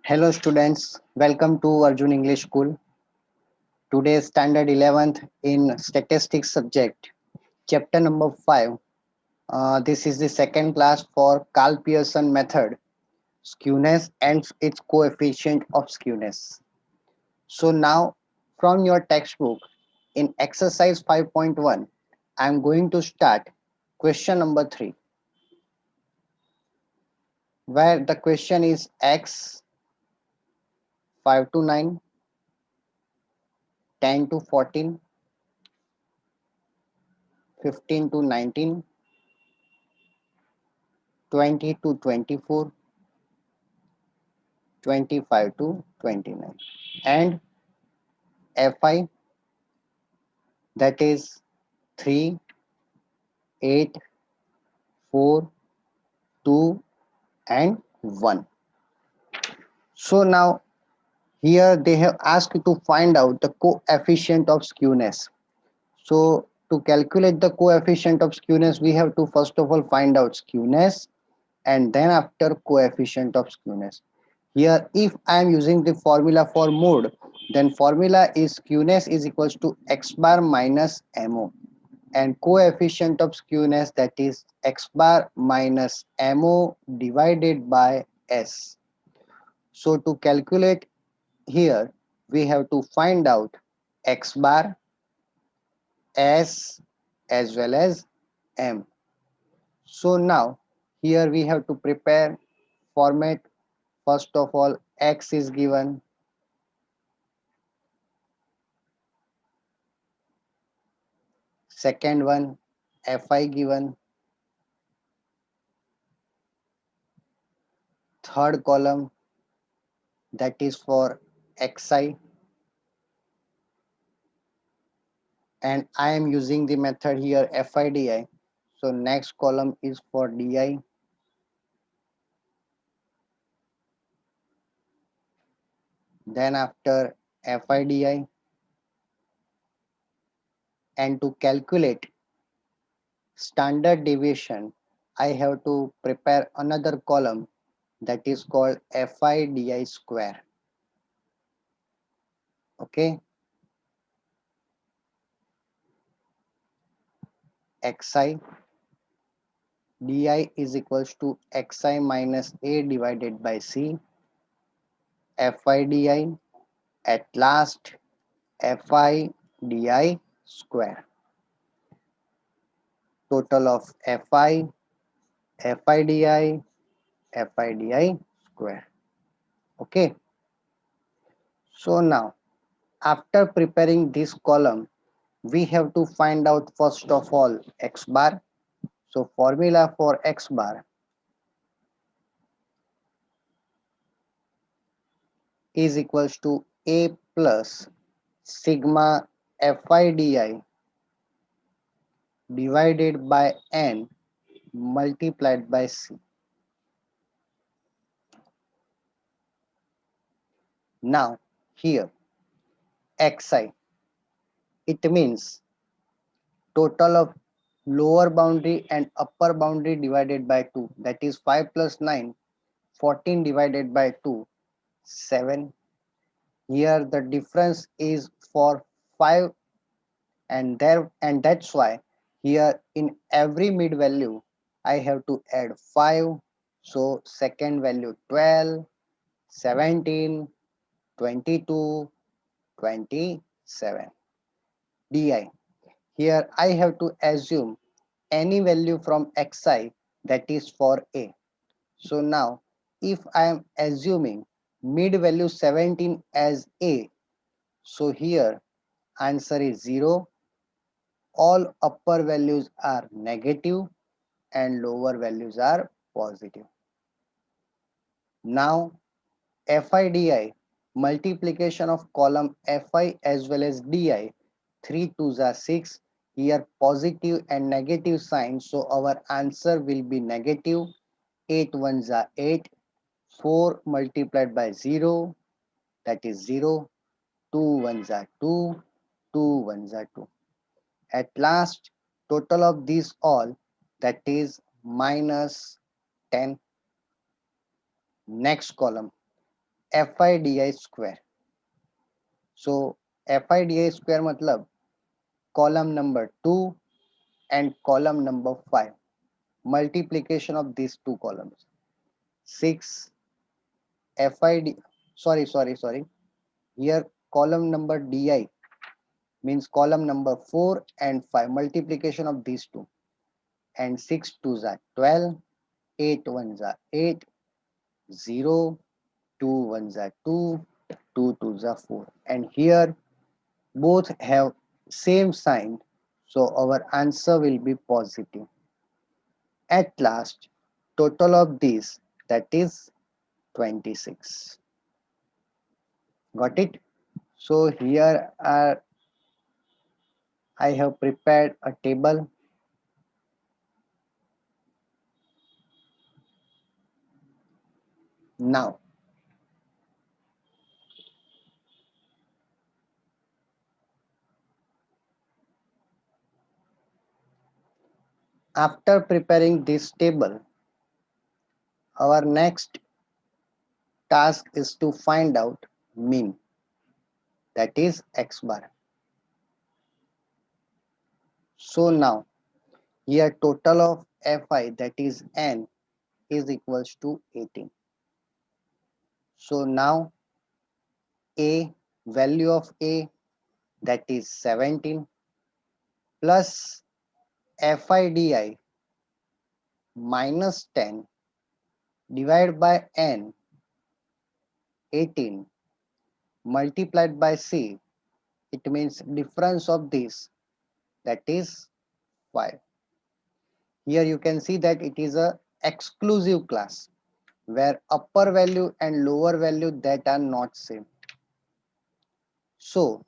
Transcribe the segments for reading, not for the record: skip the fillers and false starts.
Hello students, welcome to Arjun English School. Today standard 11th in statistics subject, chapter number 5. This is the second class for Carl Pearson method, skewness and its coefficient of skewness. So now from your textbook in exercise 5.1, I am going to start question number 3, where the question is x 5 to 9, 10 to 14, 15 to 19, 20 to 24, 25 to 29, and fi, that is 3, 8, 4, 2, and 1. So now here they have asked you to find out the coefficient of skewness. So to calculate the coefficient of skewness, we have to first of all find out skewness and then after coefficient of skewness. Here if I am using the formula for mode, then formula is skewness is equals to x bar minus mo, and coefficient of skewness, that is x bar minus mo divided by s. So to calculate here, we have to find out x bar, s, as well as m. So now here we have to prepare format. First of all, x is given, second one fi given, third column, that is for xi, and I am using the method here FIDI. So next column is for DI, then after FIDI, and to calculate standard deviation, I have to prepare another column, that is called FIDI square. Okay, XI DI is equals to XI minus A divided by C, FIDI, at last FIDI square. Total of FI, FIDI, FIDI square. Okay. So now after preparing this column, we have to find out first of all x bar. So formula for x bar is equals to A plus sigma FIDI divided by n multiplied by C. Now here xi, it means total of lower boundary and upper boundary divided by 2, that is 5 plus 9, 14 divided by 2, 7. Here the difference is for 5, and that's why here in every mid value I have to add 5. So second value 12, 17, 22, 27. DI, here I have to assume any value from xi, that is for A. So now if I am assuming mid value 17 as A, so here answer is 0. All upper values are negative and lower values are positive. Now FIDI, multiplication of column FI as well as DI, 3 2s are 6. Here positive and negative signs, so our answer will be negative. 8 1s are 8. 4 multiplied by 0, that is 0. 2 1s are 2. 2 1s are 2. At last, total of these all, that is minus 10. Next column FIDI square. So FIDI square मतलब column number 2 and column number 5. Multiplication of these two columns. 6 FID, sorry. Here column number DI means column number 4 and 5. Multiplication of these two. And 6 2s are 12, 8 1s are 8, 0, 2 1s are 2, 2 2s are 4. And here both have same sign, so our answer will be positive. At last, total of these, that is 26. Got it? So here I have prepared a table. Now after preparing this table, our next task is to find out mean, that is x bar. So now here total of Fi, that is n, is equals to 18. So now a, value of a, that is 17, plus FIDI minus 10 divided by n, 18, multiplied by c, it means difference of this, that is 5. Here you can see that it is a exclusive class where upper value and lower value that are not same. So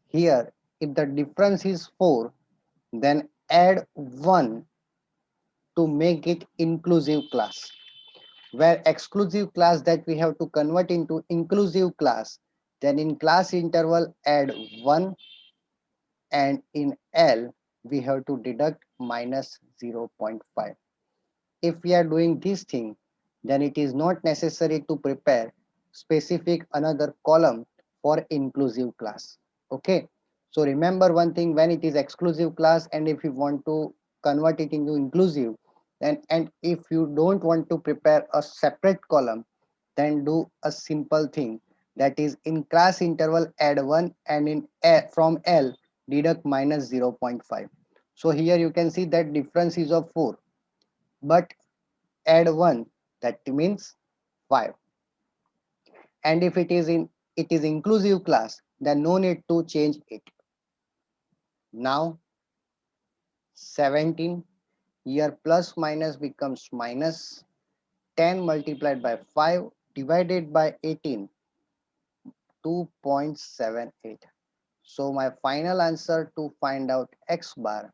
here if the difference is 4, then add 1 to make it inclusive class, where exclusive class that we have to convert into inclusive class, then in class interval add 1, and in L we have to deduct minus 0.5. If we are doing this thing, then it is not necessary to prepare specific another column for inclusive class. Okay, so remember one thing, when it is exclusive class and if you want to convert it into inclusive, then and if you don't want to prepare a separate column, then do a simple thing, that is in class interval add 1 and in from L deduct minus 0.5. So here you can see that difference is of 4, but add 1, that means 5. And if it is inclusive class, then no need to change it. Now 17, here plus minus becomes minus 10 multiplied by 5 divided by 18, 2.78. So my final answer to find out x bar,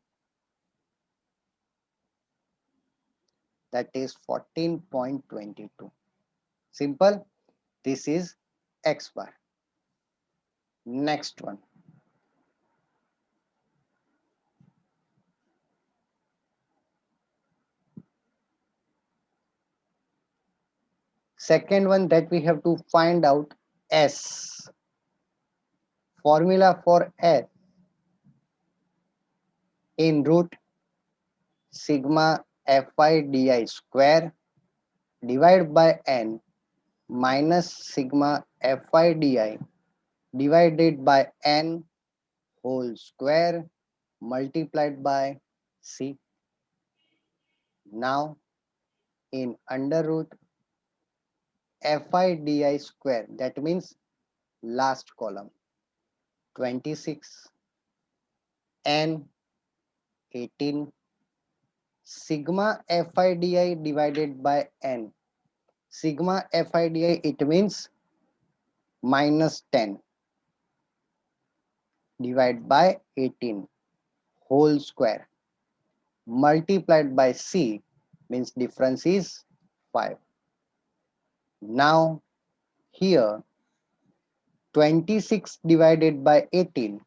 that is 14.22. Simple. This is x bar. Next one. Second one that we have to find out S. Formula for S in root sigma FIDI square divided by n minus sigma FIDI divided by n whole square multiplied by c. Now in under root FIDI square, that means last column, 26, n 18, sigma FIDI divided by n. Sigma FIDI, it means minus 10 divided by 18 whole square multiplied by c, means difference is 5. Now here 26 divided by 18,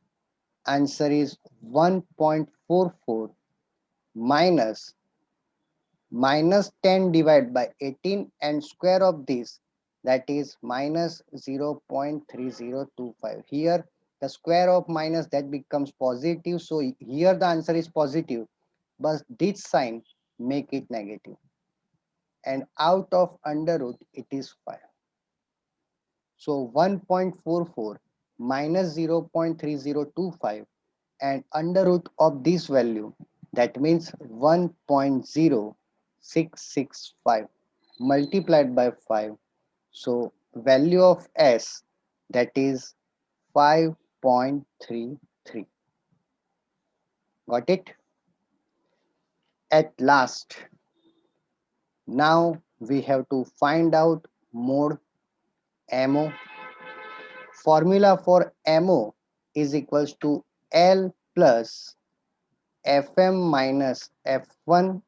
answer is 1.44, minus 10 divided by 18 and square of this, that is minus 0.3025. Here the square of minus that becomes positive. So here the answer is positive, but this sign make it negative. And out of under root it is 5. So 1.44 minus 0.3025 and under root of this value, that means 1.0665 multiplied by 5. So value of S, that is 5.33. Got it? At last, now we have to find out mode MO. Formula for MO is equals to L plus Fm minus F1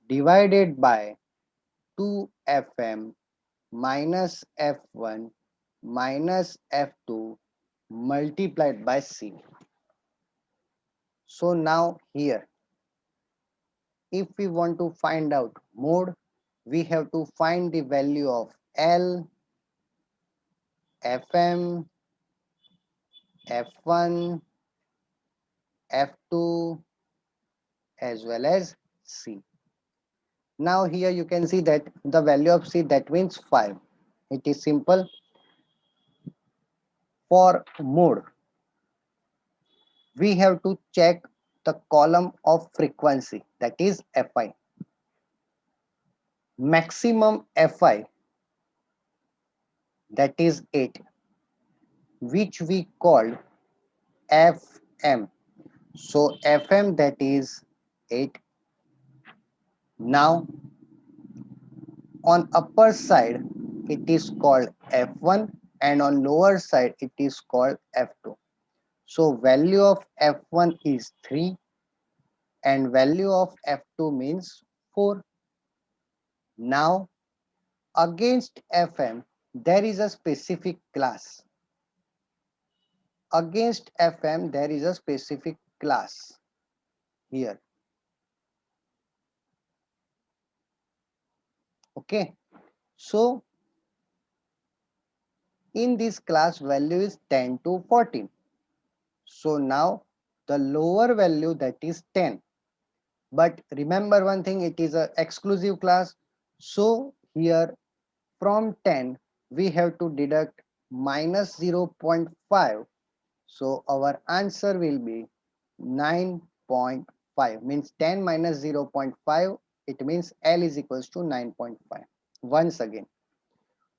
divided by 2Fm minus F1 minus F2 multiplied by C. So now here, if we want to find out mode, we have to find the value of L, Fm, F1, F2 as well as C. Now here you can see that the value of C, that means 5. It is simple. For mode, we have to check the column of frequency, that is Fi. Maximum Fi, that is 8, which we called Fm. So Fm, that is 8. Now on upper side it is called F1 and on lower side it is called F2. So value of F1 is 3 and value of F2 means 4. Now against Fm there is a specific class. Against Fm there is a specific class here. Okay. So in this class value is 10 to 14. So now the lower value, that is 10. But remember one thing, it is an exclusive class. So here from 10 we have to deduct minus 0.5. So our answer will be 9.5, means 10 minus 0.5, it means L is equals to 9.5. Once again,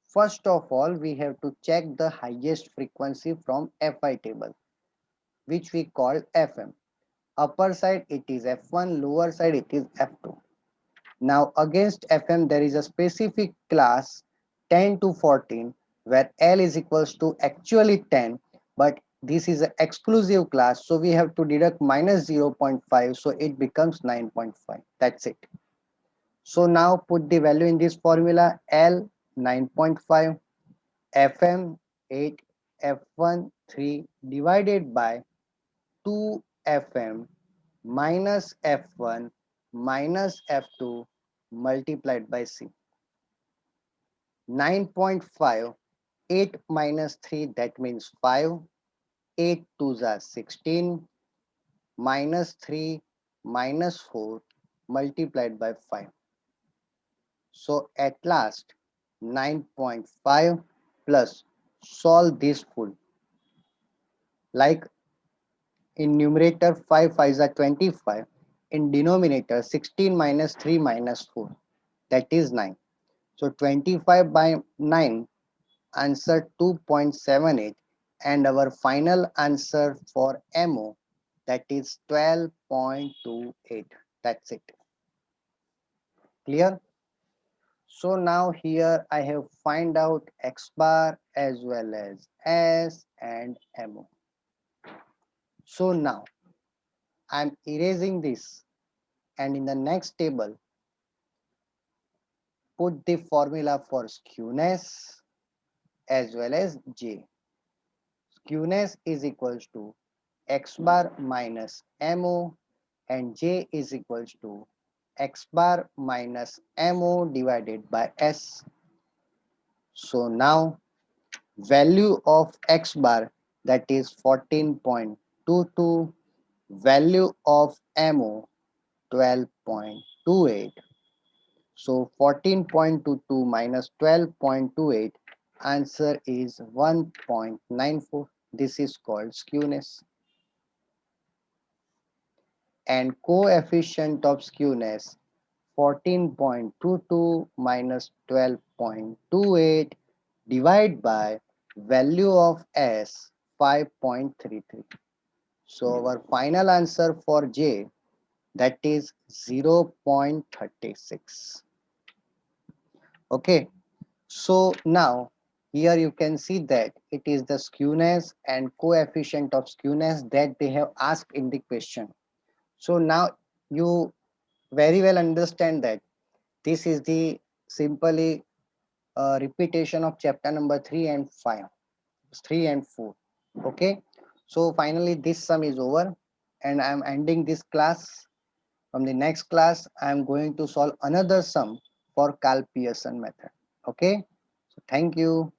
first of all we have to check the highest frequency from Fi table, which we call Fm. Upper side it is F1, lower side it is F2. Now against Fm there is a specific class 10 to 14 where L is equals to actually 10, but this is an exclusive class, so we have to deduct minus 0.5, so it becomes 9.5. That's it. So now put the value in this formula. L 9.5, Fm 8, F1 3 divided by 2Fm minus F1 minus F2 multiplied by C. 9.5, 8 minus 3, that means 5, 8 2s are 16, minus 3 minus 4 multiplied by 5. So at last 9.5 plus, solve this full, like in numerator 5 5s are 25, in denominator 16 minus 3 minus 4, that is 9. So 25 by 9, answer 2.78, and our final answer for MO, that is 12.28. That's it. Clear? So now here I have find out X bar as well as S and MO. So now I'm erasing this, and in the next table put the formula for skewness as well as J. Skewness is equals to X bar minus MO and J is equals to X bar minus MO divided by S. So now value of x bar, that is 14.22, value of MO 12.28. So 14.22 minus 12.28, answer is 1.94. This is called skewness. And coefficient of skewness 14.22 minus 12.28 divide by value of S 5.33. So our final answer for J, that is 0.36. Okay, so now here you can see that it is the skewness and coefficient of skewness that they have asked in the question. So now you very well understand that this is the simply repetition of chapter number 3 and 5, 3 and 4. Okay, so finally this sum is over and I am ending this class. From the next class I am going to solve another sum for Karl Pearson method. Okay, so thank you.